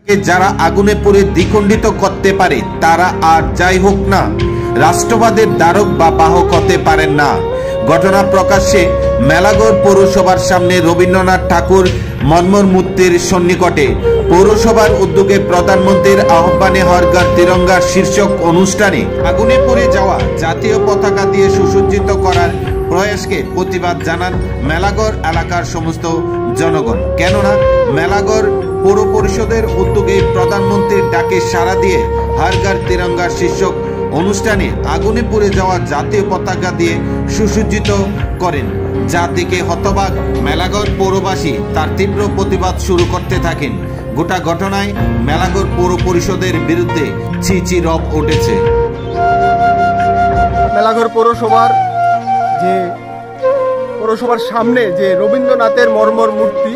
যারা আগুনে পুড়ে দ্বিখণ্ডিত করতে পারে তারা আর যাই হোক না রাষ্ট্রবাদের দ্বারক বা বাহক হতে পারেন না। ঘটনা প্রকাশ্যে মেলাগড় পৌরসভার সামনে রবীন্দ্রনাথ ঠাকুর মর্মর মূর্তির সন্নিকটে পৌরসভার উদ্যোগে প্রধানমন্ত্রীর আহ্বানে হর ঘর তিরঙ্গা শীর্ষক অনুষ্ঠানে আগুনে পুড়ে যাওয়া জাতীয় পতাকা দিয়ে সুসজ্জিত করার প্রয়াসকে প্রতিবাদ জানান মেলাগড় এলাকার সমস্ত জনগণ। কেননা মেলাগড় পৌর পরিষদের উদ্যোগে প্রধানমন্ত্রীর ডাকে সাড়া দিয়ে হর ঘর তিরঙ্গা শীর্ষক অনুষ্ঠানে আগুনে পুড়ে যাওয়া জাতীয় পতাকা দিয়ে সুসজ্জিত করেন, যা দেখে হতবাক মেলাগড় পৌরবাসী তার তীব্র প্রতিবাদ শুরু করতে থাকেন। গোটা ঘটনায় মেলাগড় পৌর পরিষদের বিরুদ্ধে ছি রব উঠেছে। মেলাগড় পৌরসভার সামনে যে রবীন্দ্রনাথের মর্মর মূর্তি,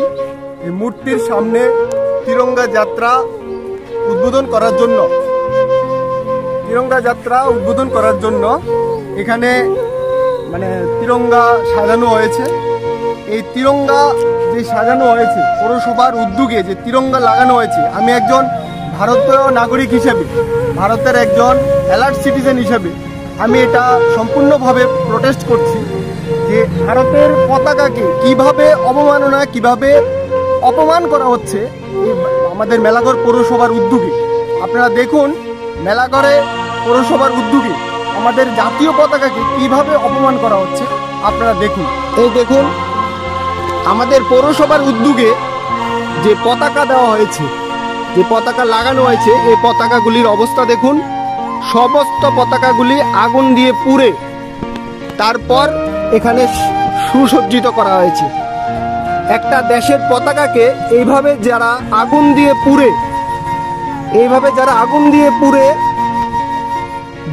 এই মূর্তির সামনে তিরঙ্গা যাত্রা উদ্বোধন করার জন্য এখানে তিরঙ্গা সাজানো হয়েছে। এই তিরঙ্গা যে সাজানো হয়েছে পৌরসভার উদ্যোগে যে তিরঙ্গা লাগানো হয়েছে, আমি একজন ভারতীয় নাগরিক হিসেবে, ভারতের একজন অ্যালার্ট সিটিজেন হিসেবে আমি এটা সম্পূর্ণভাবে প্রোটেস্ট করছি যে ভারতের পতাকাকে কিভাবে অপমান করা হচ্ছে আমাদের মেলাগড় পৌরসভার উদ্যোগে। আপনারা দেখুন, মেলাগড়ে পৌরসভার উদ্যোগে আমাদের জাতীয় পতাকাকে কিভাবে অপমান করা হচ্ছে আপনারা দেখুন। এই দেখুন, আমাদের পৌরসভার উদ্যোগে যে পতাকা দেওয়া হয়েছে, যে পতাকা লাগানো হয়েছে, এই পতাকাগুলির অবস্থা দেখুন। সমস্ত পতাকাগুলি আগুন দিয়ে পুড়ে তারপর এখানে সুসজ্জিত করা হয়েছে। একটা দেশের পতাকাকে এইভাবে যারা আগুন দিয়ে পুড়ে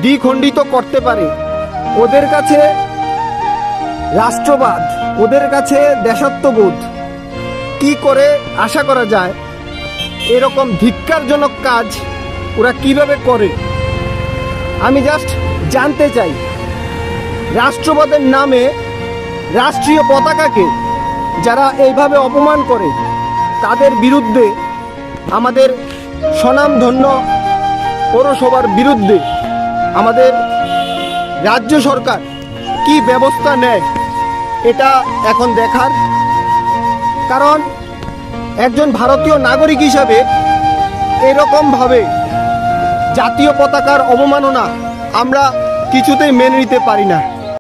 দ্বিখণ্ডিত করতে পারে, ওদের কাছে রাষ্ট্রবাদ, ওদের কাছে দেশাত্মবোধ কি করে আশা করা যায়? এরকম ধিক্কারজনক কাজ ওরা কিভাবে করে? আমি জাস্ট জানতে চাই, রাষ্ট্রবাদের নামে রাষ্ট্রীয় পতাকাকে যারা এইভাবে অপমান করে তাদের বিরুদ্ধে, আমাদের স্বনামধন্য পৌরসভার বিরুদ্ধে আমাদের রাজ্য সরকার কি ব্যবস্থা নেয় এটা এখন দেখার। কারণ একজন ভারতীয় নাগরিক হিসাবে এরকমভাবে জাতীয় পতাকার অবমাননা আমরা কিছুতেই মেনে নিতে পারি না।